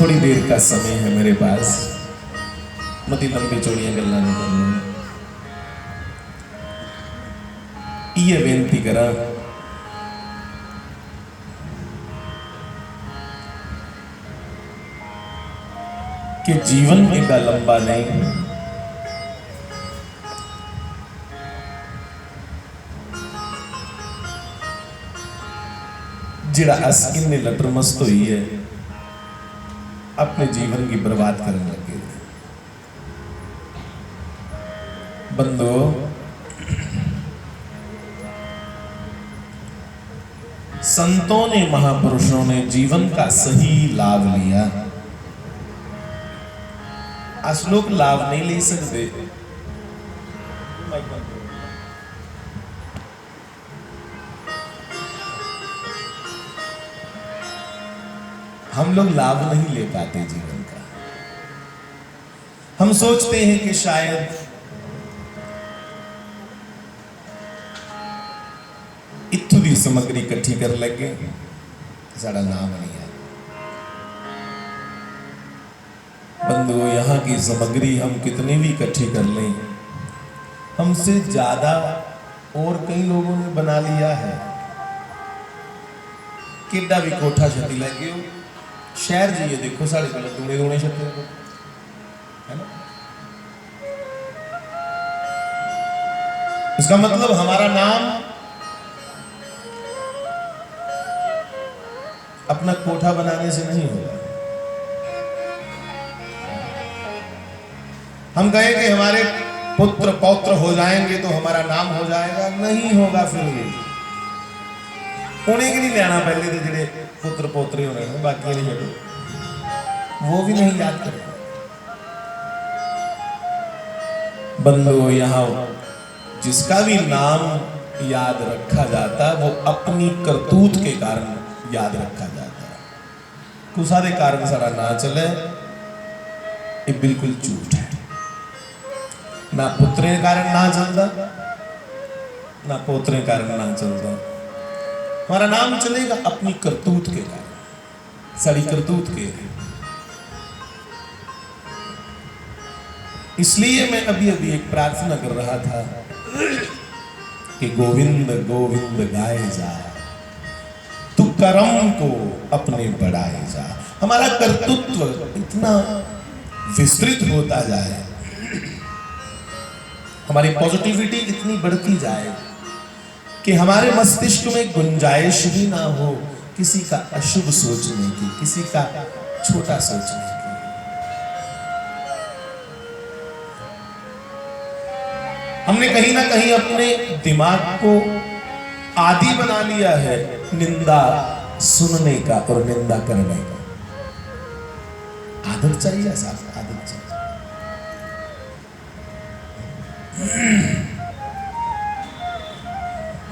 थोड़ी देर का समय है मेरे पास, मती लंबी चौड़ियां गल्लां नहीं करनी। ये बेनती करा कि जीवन एडा लंबा नहीं, जिड़ा अस इन्ने लटरमस्त हुई है अपने जीवन की बर्बाद करने लगे। बंदो, संतों ने, महापुरुषों ने जीवन का सही लाभ लिया। आज लोग लाभ नहीं ले सकते। हम लोग लाभ नहीं ले पाते जीवन का। हम सोचते हैं कि शायद इत्थों दी सामग्री इकट्ठी कर लगे साड़ा नाम नहीं है। बंधु, यहाँ की सामग्री हम कितनी भी इकट्ठी कर लें, हमसे ज्यादा और कई लोगों ने बना लिया है। किड्डा भी कोठा छती लगे हो, शहर जाइए देखो साढ़े को दूने दूने छते है ना। इसका मतलब हमारा नाम अपना कोठा बनाने से नहीं होगा। हम कहें कि हमारे पुत्र पौत्र हो जाएंगे तो हमारा नाम हो जाएगा, नहीं होगा। फिर भी उन्हें की नहीं लेना, पहले तो जेडे पुत्र पोत्रे होने हैं, बाकी नहीं छोड़ो, वो भी नहीं याद करें। बंदो, यहाँ जिसका भी नाम याद रखा जाता है वो अपनी करतूत के कारण याद रखा जाता है। कुसा दे कारण सारा ना चले, ये बिल्कुल झूठ है। ना पुत्रे कारण ना चलता, ना पोत्रे कारण ना चलता। हमारा नाम चलेगा अपनी करतूत के कारण, सारी करतूत के। इसलिए मैं अभी अभी एक प्रार्थना कर रहा था कि गोविंद गोविंद गाए जा, तू कर्म को अपने बढ़ाए जा। हमारा कर्तृत्व इतना विस्तृत होता जाए, हमारी पॉजिटिविटी इतनी बढ़ती जाए कि हमारे मस्तिष्क में गुंजाइश ही ना हो किसी का अशुभ सोचने की, किसी का छोटा सोचने की। हमने कहीं ना कहीं अपने दिमाग को आदी बना लिया है निंदा सुनने का और निंदा करने का। आदत चाहिए साहब, आदत चाहिए।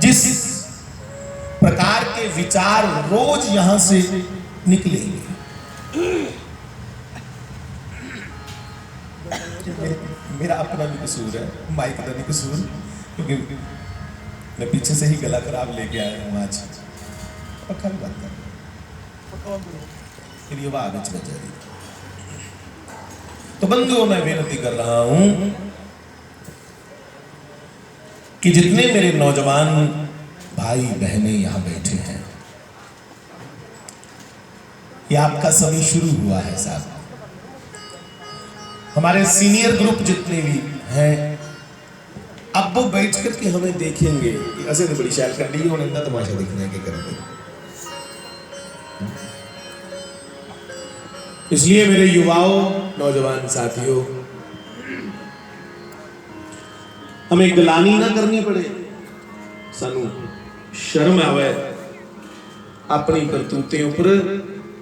जिस प्रकार के विचार रोज यहां से निकलेंगे, मेरा अपना भी कसूर है, माइक का नहीं कसूर, क्योंकि मैं पीछे से ही गला खराब लेके आया हूं आज। पक्का भी बात कर फिर ये आगे बच रही। तो बंधुओं, मैं विनती कर रहा हूं कि जितने मेरे नौजवान भाई बहनें यहां बैठे हैं, ये आपका समय शुरू हुआ है साहब। हमारे सीनियर ग्रुप जितने भी हैं, अब वो बैठ करके हमें देखेंगे कि ऐसे तो बड़ी शैल कर ली है, उन्हें तमाशा देखने के करते। इसलिए मेरे युवाओं, नौजवान साथियों, हमें गलानी ना करनी पड़े, सानू शर्म आवे अपनी करतूतें ऊपर,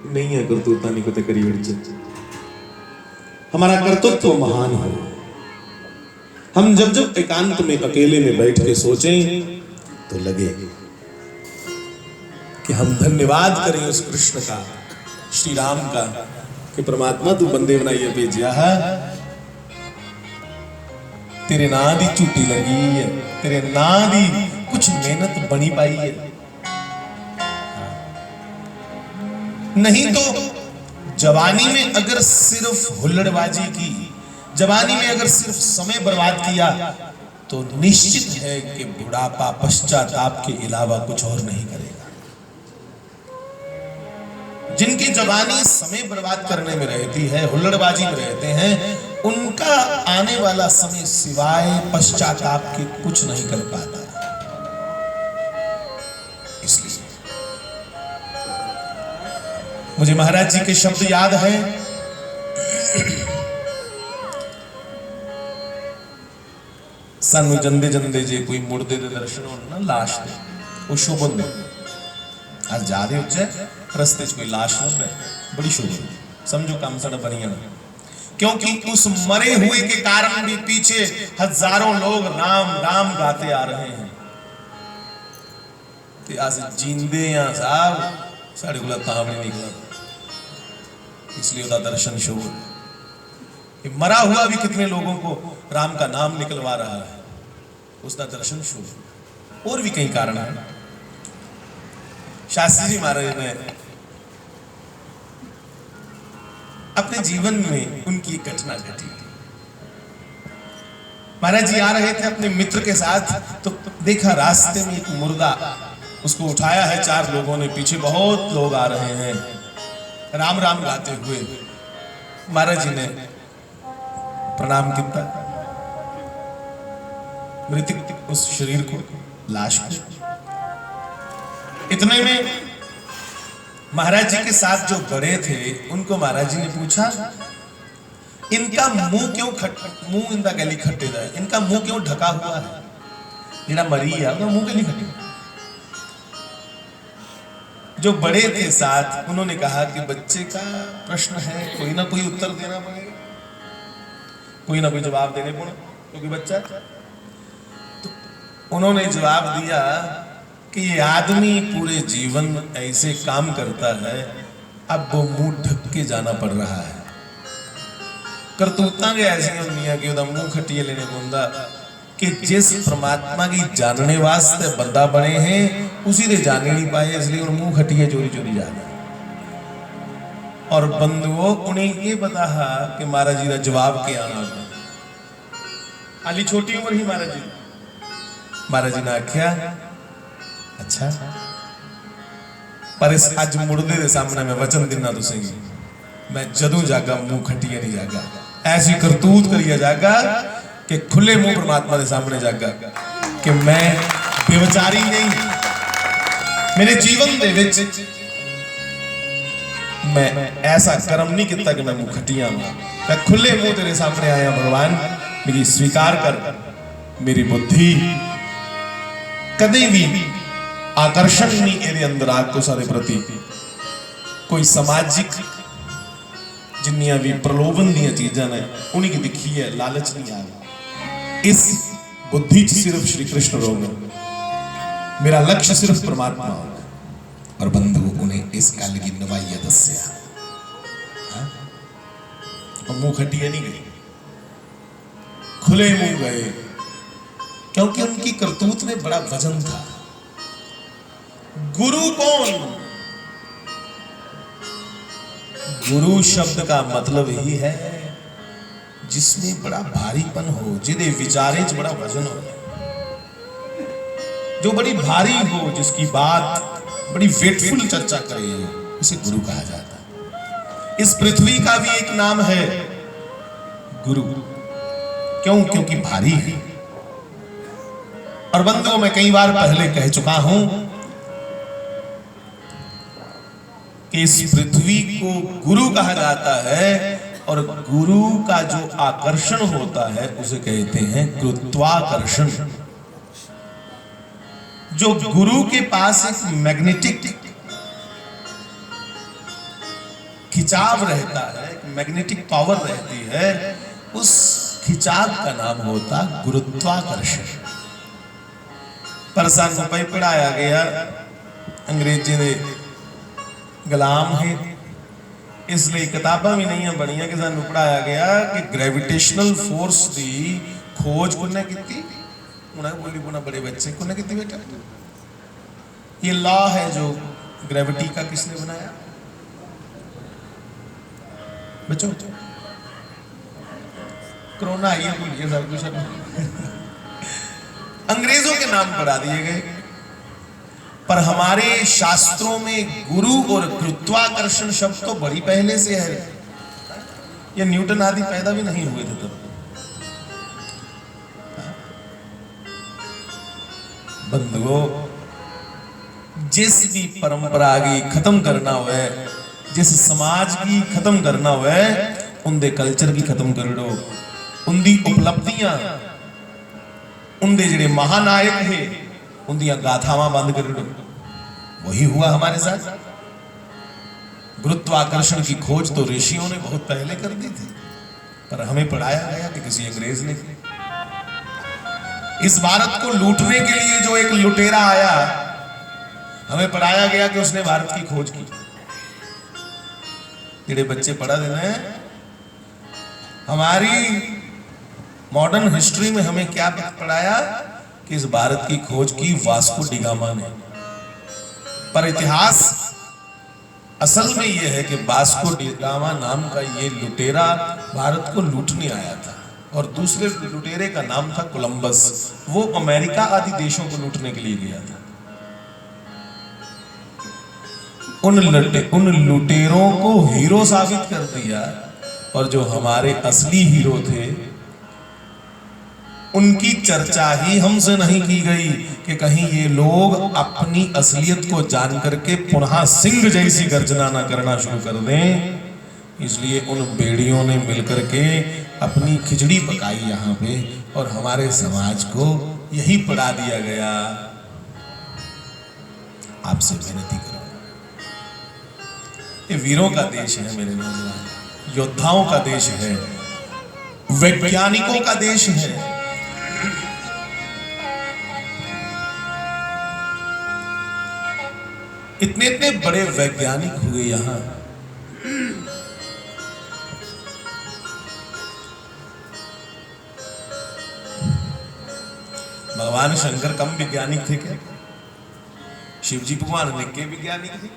नहीं है करतूता नहीं कोते करी बड़ी। हमारा कर्तव्य महान हो। हम जब जब एकांत में अकेले में बैठ के सोचें तो लगे कि हम धन्यवाद करें उस कृष्ण का, श्री राम का, कि परमात्मा तू बंदे बनाइए भेजिया है, तेरे नां दी झूठी लगी है, तेरे नां दी कुछ मेहनत बनी पाई है। नहीं तो जवानी में अगर सिर्फ हुल्लड़बाजी की, जवानी में अगर सिर्फ समय बर्बाद किया, तो निश्चित है कि बुढ़ापा पश्चाताप के अलावा कुछ और नहीं करेगा। जिनकी जवानी समय बर्बाद करने में रहती है, हुल्लड़बाजी में रहते हैं, उनका आने वाला समय सिवाय पश्चाताप के कुछ नहीं कर पाता। इसलिए मुझे महाराज जी के शब्द याद है, सानू जंदे जंदे जे कोई मुर्दे दे दर्शन हो ना, लाश दे वो शोभन दे। आज ज्यादा उच्च रस्ते च कोई लाश हो रहा, बड़ी शोभन, समझो काम साड़ा बनिया। क्योंकि उस मरे हुए के कारण भी पीछे हजारों लोग राम राम गाते आ रहे हैं। ते अस जींदे हैं साहब, साढ़े को तां नहीं निकला, इसलिए उसका दर्शन शोभ। मरा हुआ भी कितने लोगों को राम का नाम निकलवा रहा है, उसका दर्शन शोभ। और भी कई कारण है। शास्त्री जी महाराज ने अपने जीवन में उनकी एक घटना घटी। महाराज जी आ रहे थे अपने मित्र के साथ, तो देखा रास्ते में एक मुर्दा, उसको उठाया है 4 लोगों ने, पीछे बहुत लोग आ रहे हैं राम राम गाते हुए। महाराज जी ने प्रणाम किया, मृतक उस शरीर को, लाश को। इतने में महाराज जी के साथ जो बड़े थे, उनको महाराज जी ने पूछा, इनका मुंह क्यों मुंह इनका गली खट्टे है, इनका मुंह क्यों ढका हुआ है? जेड़ा मरी है उसका मुंह गली खट्टे। जो बड़े थे साथ, उन्होंने कहा कि बच्चे का प्रश्न है, कोई ना कोई उत्तर देना पड़ेगा, कोई ना कोई जवाब देने पड़े, क्योंकि बच्चा। तो उन्होंने जवाब दिया कि ये आदमी पूरे जीवन ऐसे काम करता है, अब वो मुंह ढक के जाना पड़ रहा है। करतूतां के ऐसी होंदियां कि उहदा मुंह खट्टिए लेने पोंदा, कि जिस परमात्मा की जानने वास्ते बंदा बने हैं, उसी दे जाने नहीं पाए, इसलिए उन मुंह खट्टिए चोरी चोरी जाने। और बंधुओं, उन्हें ये पता है कि महाराज जी का जवाब क्या आना। हाली छोटी उम्र ही महाराज जी, महाराज जी ने आख्या, अच्छा पर इस अज मुर्दे के सामने मैं वचन देना तुसें, मैं जदों जागा मुंह खट्टिए नहीं जागा, ऐसी करतूत करिए जागा कि खुले मुंह परमात्मा के सामने जागा कि मैं बेविचारी नहीं, मेरे जीवन दे विच मैं ऐसा कर्म नहीं किया कि मैं मुंह खट्टिया, मैं खुले मुंह तेरे सामने आया। भगवान मेरी स्वीकार कर, मेरी बुद्धि कदे भी आकर्षण नहीं ये अंदर आग को सारे प्रति, कोई सामाजिक जिन्नियां भी प्रलोभन दी चीज़ां ने उन्हीं की दिखी है, लालच नहीं आ रहा। इस बुद्धि च सिर्फ श्री कृष्ण रहोगे, मेरा लक्ष्य सिर्फ परमात्मा होगा। और बंधु उन्हें इस गल की नवाइया दसिया, मुंह खट्टिए नहीं गए, खुले मुंह गए, क्योंकि उनकी करतूत में बड़ा वजन था। गुरु कौन? गुरु शब्द का मतलब ही है जिसमें बड़ा भारीपन हो, जिन्हें विचारे बड़ा वजन हो, जो बड़ी भारी हो, जिसकी बात बड़ी वेटफुल चर्चा करे, उसे गुरु कहा जाता है। इस पृथ्वी का भी एक नाम है गुरु, क्यों? क्योंकि भारी है। और बंधुओं, मैं कई बार पहले कह चुका हूं कि इस पृथ्वी को गुरु कहा जाता है, और गुरु का जो आकर्षण होता है उसे कहते हैं गुरुत्वाकर्षण। जो गुरु के पास एक मैग्नेटिक खिंचाव रहता है, मैग्नेटिक पावर रहती है, उस खिंचाव का नाम होता गुरुत्वाकर्षण। पर सानू भाई पढ़ाया गया अंग्रेजी ने गुलाम है, इसलिए किताबां भी नहीं बनिया कि सानू पढ़ाया गया कि ग्रेविटेशनल फोर्स की खोज किन्ने की। उन्हें बोली बुना बड़े बच्चे को की बेटा, ये लॉ है जो ग्रेविटी का किसने बनाया? बच्चों कोरोना आई है, भूलिए सब कुछ। अंग्रेजों के नाम पढ़ा दिए गए, पर हमारे शास्त्रों में गुरु और गुरुत्वाकर्षण शब्द तो बड़ी पहले से है। ये न्यूटन आदि पैदा भी नहीं हुए थे तब। बंधुओं, जिस भी परंपरा की खत्म करना हुआ, जिस समाज की खत्म करना हुआ, उनके कल्चर की खत्म कर दो, उनकी उपलब्धियां, उनके जिहड़े महानायक है उनकी गाथावां बंद कर दो। वही हुआ हमारे साथ। गुरुत्वाकर्षण की खोज तो ऋषियों ने बहुत पहले कर दी थी, पर हमें पढ़ाया गया कि किसी अंग्रेज ने। इस भारत को लूटने के लिए जो एक लुटेरा आया, हमें पढ़ाया गया कि उसने भारत की खोज की। तेरे बच्चे पढ़ा देना है, हमारी मॉडर्न हिस्ट्री में हमें क्या पढ़ाया कि इस भारत की खोज की वास्को डिगामा ने। पर इतिहास असल में यह है कि वास्को डिगामा नाम का ये लुटेरा भारत को लूटने आया था, और दूसरे लुटेरे का नाम था कोलंबस। वो अमेरिका आदि देशों को लूटने के लिए गया था। उन लुटेरों को हीरो साबित कर दिया, और जो हमारे असली हीरो थे उनकी चर्चा ही हमसे नहीं की गई कि कहीं ये लोग अपनी असलियत को जान करके पुनः सिंह जैसी गर्जना ना करना शुरू कर दें। इसलिए उन बेड़ियों ने मिलकर के अपनी खिचड़ी पकाई यहाँ पे, और हमारे समाज को यही पढ़ा दिया गया। आपसे विनती करो, ये वीरों का देश है मेरे नौजवान, योद्धाओं का देश है, वैज्ञानिकों का देश है। इतने इतने बड़े वैज्ञानिक हुए यहां। भगवान शंकर कम वैज्ञानिक थे क्या? शिवजी भगवान ने के वैज्ञानिक थे?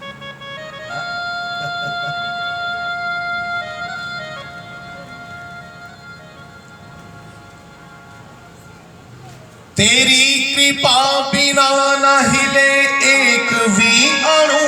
तेरी कृपा बिना न हिले एक भी अणु,